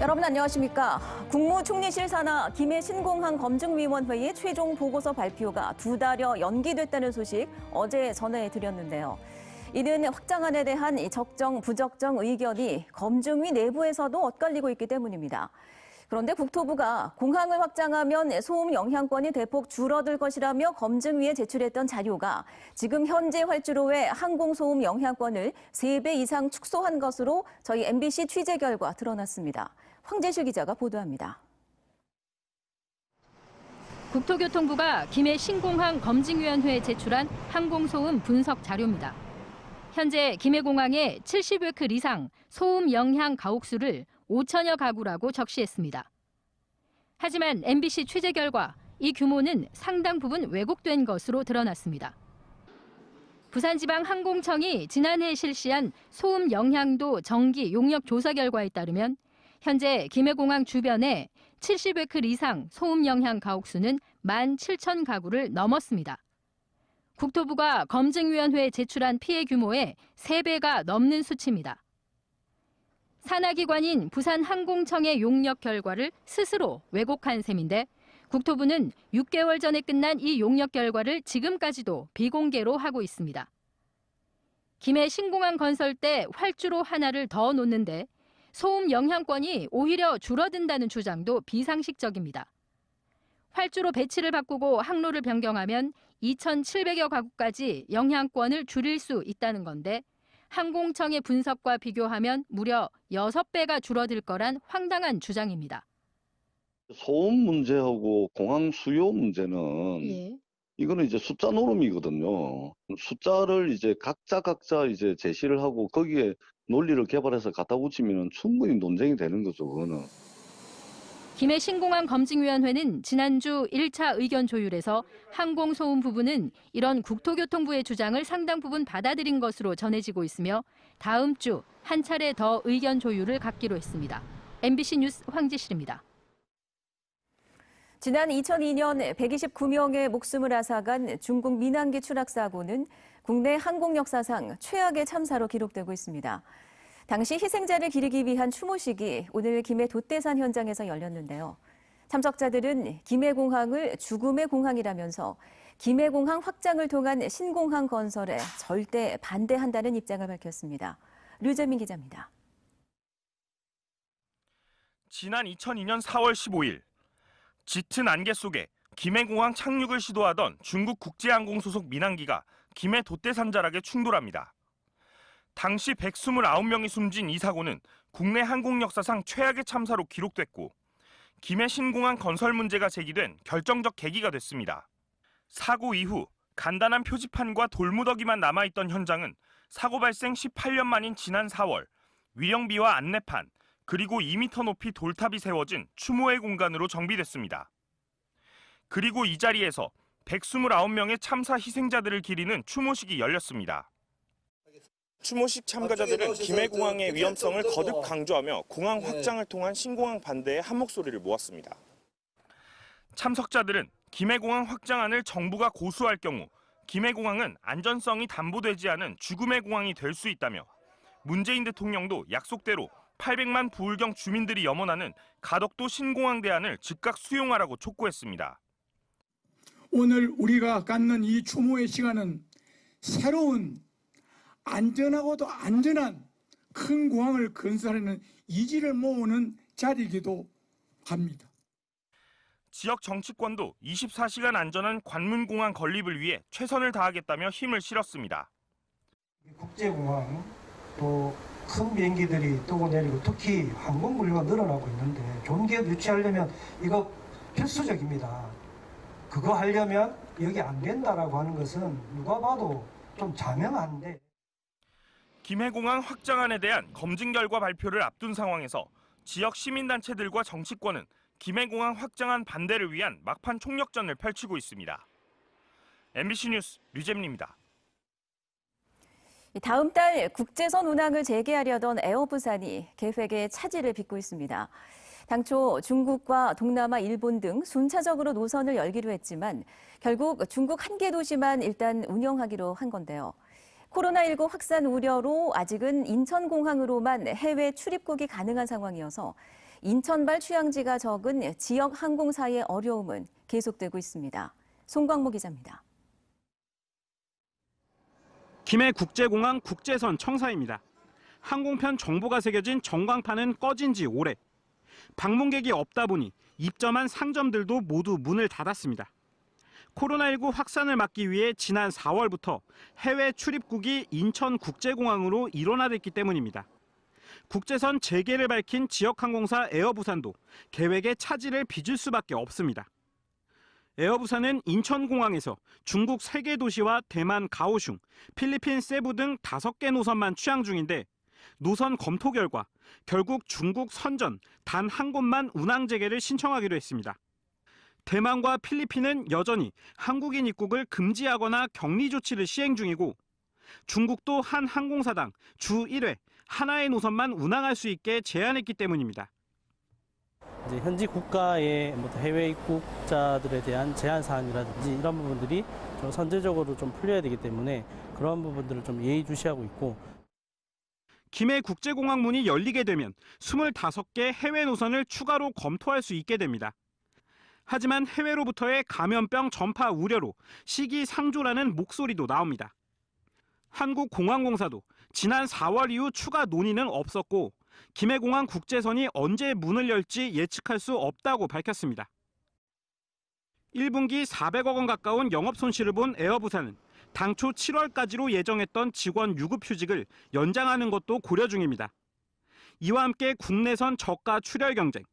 여러분 안녕하십니까? 국무총리실 산하 김해 신공항 검증위원회의 최종 보고서 발표가 2달여 연기됐다는 소식 어제 전해드렸는데요. 이는 확장안에 대한 적정, 부적정 의견이 검증위 내부에서도 엇갈리고 있기 때문입니다. 그런데 국토부가 공항을 확장하면 소음 영향권이 대폭 줄어들 것이라며 검증위에 제출했던 자료가 지금 현재 활주로의 항공소음 영향권을 3배 이상 축소한 것으로 저희 MBC 취재 결과 드러났습니다. 황재실 기자가 보도합니다. 국토교통부가 김해 신공항 검증위원회에 제출한 항공소음 분석 자료입니다. 현재 김해공항에 70웨클 이상 소음 영향 가옥수를 5천여 가구라고 적시했습니다. 하지만 MBC 취재 결과 이 규모는 상당 부분 왜곡된 것으로 드러났습니다. 부산지방항공청이 지난해 실시한 소음 영향도 정기 용역 조사 결과에 따르면 현재 김해공항 주변에 70웨클 이상 소음 영향 가옥수는 17,000 가구를 넘었습니다. 국토부가 검증위원회에 제출한 피해 규모의 3배가 넘는 수치입니다. 산하기관인 부산항공청의 용역 결과를 스스로 왜곡한 셈인데 국토부는 6개월 전에 끝난 이 용역 결과를 지금까지도 비공개로 하고 있습니다. 김해 신공항 건설 때 활주로 하나를 더 놓는데 소음 영향권이 오히려 줄어든다는 주장도 비상식적입니다. 활주로 배치를 바꾸고 항로를 변경하면 2,700여 가구까지 영향권을 줄일 수 있다는 건데 항공청의 분석과 비교하면 무려 6배가 줄어들 거란 황당한 주장입니다. 소음 문제하고 공항 수요 문제는 이거는 이제 숫자 노름이거든요. 숫자를 이제 각자 이제 제시를 하고 거기에 논리를 개발해서 갖다 붙이면 충분히 논쟁이 되는 거죠, 그거는. 김해 신공항 검증위원회는 지난주 1차 의견 조율에서 항공소음 부분은 이런 국토교통부의 주장을 상당 부분 받아들인 것으로 전해지고 있으며 다음 주 한 차례 더 의견 조율을 갖기로 했습니다. MBC 뉴스 황지실입니다. 지난 2002년 129명의 목숨을 앗아간 중국 민항기 추락 사고는 국내 항공 역사상 최악의 참사로 기록되고 있습니다. 당시 희생자를 기리기 위한 추모식이 오늘 김해 돛대산 현장에서 열렸는데요. 참석자들은 김해공항을 죽음의 공항이라면서 김해공항 확장을 통한 신공항 건설에 절대 반대한다는 입장을 밝혔습니다. 류재민 기자입니다. 지난 2002년 4월 15일 짙은 안개 속에 김해공항 착륙을 시도하던 중국 국제항공 소속 민항기가 김해 돛대산 자락에 충돌합니다. 당시 129명이 숨진 이 사고는 국내 항공 역사상 최악의 참사로 기록됐고 김해 신공항 건설 문제가 제기된 결정적 계기가 됐습니다. 사고 이후 간단한 표지판과 돌무더기만 남아있던 현장은 사고 발생 18년 만인 지난 4월 위령비와 안내판 그리고 2m 높이 돌탑이 세워진 추모의 공간으로 정비됐습니다. 그리고 이 자리에서 129명의 참사 희생자들을 기리는 추모식이 열렸습니다. 추모식 참가자들은 김해공항의 위험성을 거듭 강조하며 공항 확장을 통한 신공항 반대에 한 목소리를 모았습니다. 참석자들은 김해공항 확장안을 정부가 고수할 경우 김해공항은 안전성이 담보되지 않은 죽음의 공항이 될 수 있다며 문재인 대통령도 약속대로 800만 부울경 주민들이 염원하는 가덕도 신공항 대안을 즉각 수용하라고 촉구했습니다. 오늘 우리가 갖는 이 추모의 시간은 새로운 안전하고도 안전한 큰 공항을 건설하는 이지를 모으는 자리이기도 합니다. 지역 정치권도 24시간 안전한 관문공항 건립을 위해 최선을 다하겠다며 힘을 실었습니다. 국제공항 또 큰 비행기들이 뜨고 내리고 특히 항공 물류가 늘어나고 있는데 좋은 기업 유치하려면 이거 필수적입니다. 그거 하려면 여기 안 된다라고 하는 것은 누가 봐도 좀 자명한데. 김해공항 확장안에 대한 검증 결과 발표를 앞둔 상황에서 지역 시민단체들과 정치권은 김해공항 확장안 반대를 위한 막판 총력전을 펼치고 있습니다. MBC 뉴스 류재민입니다. 다음 달 국제선 운항을 재개하려던 에어부산이 계획에 차질을 빚고 있습니다. 당초 중국과 동남아, 일본 등 순차적으로 노선을 열기로 했지만 결국 중국 한 개 도시만 일단 운영하기로 한 건데요. 코로나19 확산 우려로 아직은 인천공항으로만 해외 출입국이 가능한 상황이어서 인천발 휴양지가 적은 지역 항공사의 어려움은 계속되고 있습니다. 송광모 기자입니다. 김해국제공항 국제선 청사입니다. 항공편 정보가 새겨진 전광판은 꺼진 지 오래. 방문객이 없다 보니 입점한 상점들도 모두 문을 닫았습니다. 코로나19 확산을 막기 위해 지난 4월부터 해외 출입국이 인천국제공항으로 일원화됐기 때문입니다. 국제선 재개를 밝힌 지역항공사 에어부산도 계획에 차질을 빚을 수밖에 없습니다. 에어부산은 인천공항에서 중국 3개 도시와 대만 가오슝, 필리핀 세부 등 5개 노선만 취항 중인데 노선 검토 결과 결국 중국 선전 단 한 곳만 운항 재개를 신청하기로 했습니다. 대만과 필리핀은 여전히 한국인 입국을 금지하거나 격리 조치를 시행 중이고 중국도 한 항공사당 주 1회 하나의 노선만 운항할 수 있게 제한했기 때문입니다. 이제 현지 국가의 해외 입국자들에 대한 제한 사항이라든지 이런 부분들이 좀 선제적으로 좀 풀려야 되기 때문에 그런 부분들을 좀 예의주시하고 있고. 김해국제공항 문이 열리게 되면 25개 해외 노선을 추가로 검토할 수 있게 됩니다. 하지만 해외로부터의 감염병 전파 우려로 시기상조라는 목소리도 나옵니다. 한국공항공사도 지난 4월 이후 추가 논의는 없었고 김해공항 국제선이 언제 문을 열지 예측할 수 없다고 밝혔습니다. 1분기 400억 원 가까운 영업 손실을 본 에어부산은 당초 7월까지로 예정했던 직원 유급 휴직을 연장하는 것도 고려 중입니다. 이와 함께 국내선 저가 출혈 경쟁,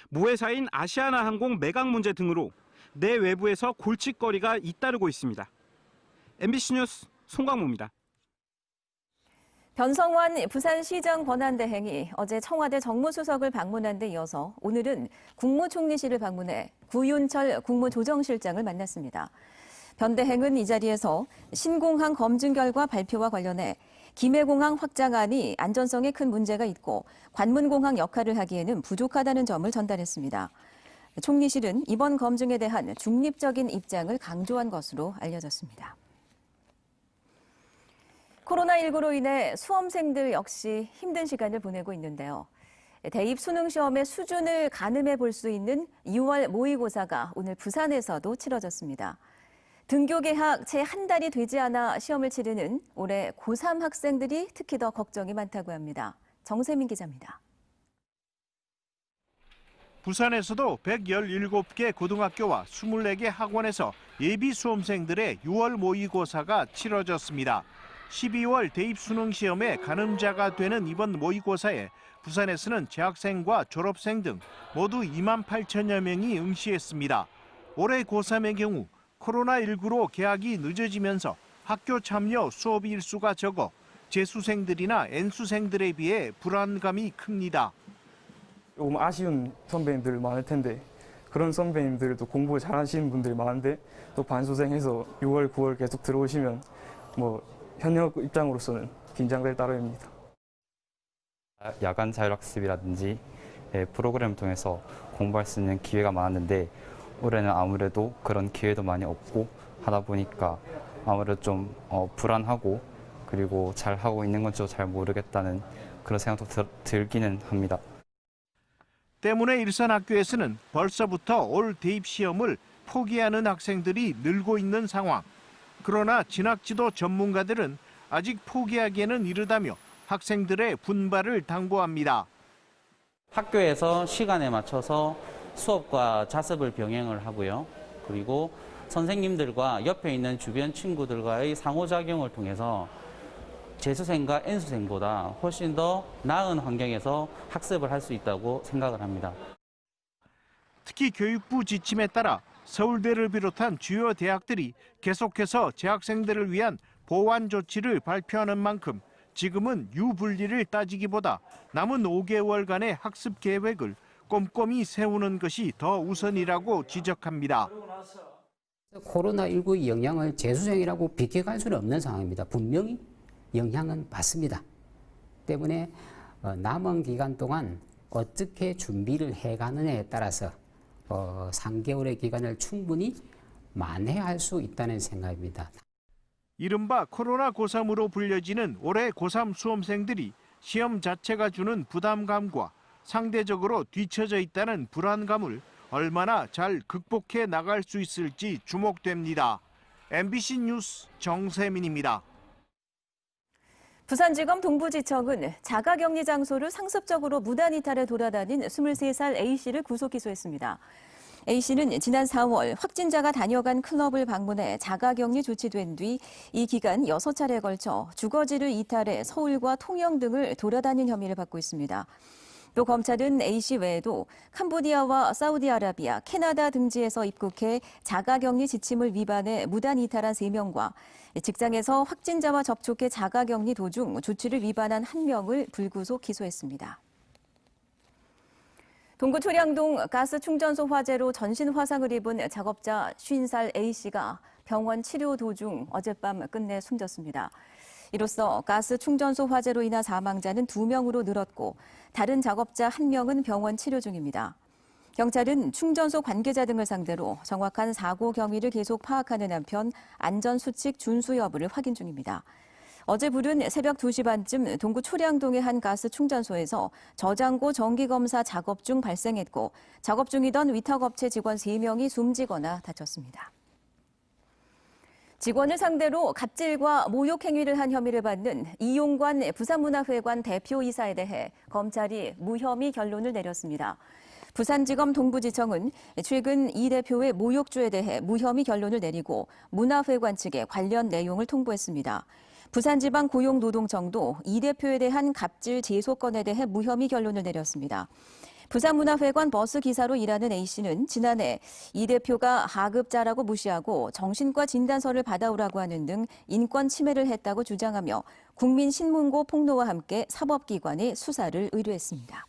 모회사인 아시아나항공 매각 문제 등으로 내외부에서 골칫거리가 잇따르고 있습니다. MBC 뉴스 송광모입니다. 변성환 부산시장 권한대행이 어제 청와대 정무수석을 방문한 데 이어서 오늘은 국무총리실을 방문해 구윤철 국무조정실장을 만났습니다. 변 대행은 이 자리에서 신공항 검증 결과 발표와 관련해 김해공항 확장안이 안전성에 큰 문제가 있고 관문공항 역할을 하기에는 부족하다는 점을 전달했습니다. 총리실은 이번 검증에 대한 중립적인 입장을 강조한 것으로 알려졌습니다. 코로나19로 인해 수험생들 역시 힘든 시간을 보내고 있는데요. 대입 수능 시험의 수준을 가늠해 볼 수 있는 6월 모의고사가 오늘 부산에서도 치러졌습니다. 등교 개학 채 한 달이 되지 않아 시험을 치르는 올해 고3 학생들이 특히 더 걱정이 많다고 합니다. 정세민 기자입니다. 부산에서도 117개 고등학교와 24개 학원에서 예비 수험생들의 6월 모의고사가 치러졌습니다. 12월 대입 수능 시험의 가늠자가 되는 이번 모의고사에 부산에서는 재학생과 졸업생 등 모두 2만 8천여 명이 응시했습니다. 올해 고3의 경우 코로나19로 개학이 늦어지면서 학교 참여 수업 일수가 적어 재수생들이나 N수생들에 비해 불안감이 큽니다. 조금 아쉬운 선배님들 많을 텐데 그런 선배님들도 공부 잘하시는 분들이 많은데 또 반수생해서 6월, 9월 계속 들어오시면 현역 입장으로서는 긴장될 따름입니다. 야간 자율학습이라든지 프로그램을 통해서 공부할 수 있는 기회가 많았는데 올해는 아무래도 그런 기회도 많이 없고 하다 보니까 아무래도 좀 불안하고 그리고 잘 하고 있는 건지도 잘 모르겠다는 그런 생각도 들기는 합니다. 때문에 일선 학교에서는 벌써부터 올 대입 시험을 포기하는 학생들이 늘고 있는 상황. 그러나 진학지도 전문가들은 아직 포기하기에는 이르다며 학생들의 분발을 당부합니다. 학교에서 시간에 맞춰서 수업과 자습을 병행을 하고요. 그리고 선생님들과 옆에 있는 주변 친구들과의 상호작용을 통해서 재수생과 N수생보다 훨씬 더 나은 환경에서 학습을 할 수 있다고 생각을 합니다. 특히 교육부 지침에 따라 서울대를 비롯한 주요 대학들이 계속해서 재학생들을 위한 보완 조치를 발표하는 만큼 지금은 유불리를 따지기보다 남은 5개월간의 학습 계획을 꼼꼼히 세우는 것이 더 우선이라고 지적합니다. 코로나19의 영향을 재수생이라고 비켜갈 수는 없는 상황입니다. 분명히 영향은 받습니다. 때문에 남은 기간 동안 어떻게 준비를 해가느냐에 따라서 3개월의 기간을 충분히 만회할 수 있다는 생각입니다. 이른바 코로나 고3으로 불려지는 올해 고3 수험생들이 시험 자체가 주는 부담감과 상대적으로 뒤처져 있다는 불안감을 얼마나 잘 극복해 나갈 수 있을지 주목됩니다. MBC 뉴스 정세민입니다. 부산지검 동부지청은 자가격리 장소를 상습적으로 무단 이탈해 돌아다닌 23살 A씨를 구속 기소했습니다. A씨는 지난 4월 확진자가 다녀간 클럽을 방문해 자가격리 조치된 뒤 이 기간 6차례에 걸쳐 주거지를 이탈해 서울과 통영 등을 돌아다닌 혐의를 받고 있습니다. 또 검찰은 A씨 외에도 캄보디아와 사우디아라비아, 캐나다 등지에서 입국해 자가격리 지침을 위반해 무단 이탈한 3명과 직장에서 확진자와 접촉해 자가격리 도중 조치를 위반한 1명을 불구속 기소했습니다. 동구 초량동 가스 충전소 화재로 전신 화상을 입은 작업자 50살 A씨가 병원 치료 도중 어젯밤 끝내 숨졌습니다. 이로써 가스 충전소 화재로 인한 사망자는 2명으로 늘었고 다른 작업자 1명은 병원 치료 중입니다. 경찰은 충전소 관계자 등을 상대로 정확한 사고 경위를 계속 파악하는 한편 안전수칙 준수 여부를 확인 중입니다. 어제 불은 새벽 2시 반쯤 동구 초량동의 한 가스 충전소에서 저장고 정기검사 작업 중 발생했고 작업 중이던 위탁업체 직원 3명이 숨지거나 다쳤습니다. 직원을 상대로 갑질과 모욕 행위를 한 혐의를 받는 이용관 부산문화회관 대표이사에 대해 검찰이 무혐의 결론을 내렸습니다. 부산지검 동부지청은 최근 이 대표의 모욕죄에 대해 무혐의 결론을 내리고 문화회관 측에 관련 내용을 통보했습니다. 부산지방고용노동청도 이 대표에 대한 갑질 제소 건에 대해 무혐의 결론을 내렸습니다. 부산문화회관 버스 기사로 일하는 A씨는 지난해 이 대표가 하급자라고 무시하고 정신과 진단서를 받아오라고 하는 등 인권 침해를 했다고 주장하며 국민신문고 폭로와 함께 사법기관에 수사를 의뢰했습니다.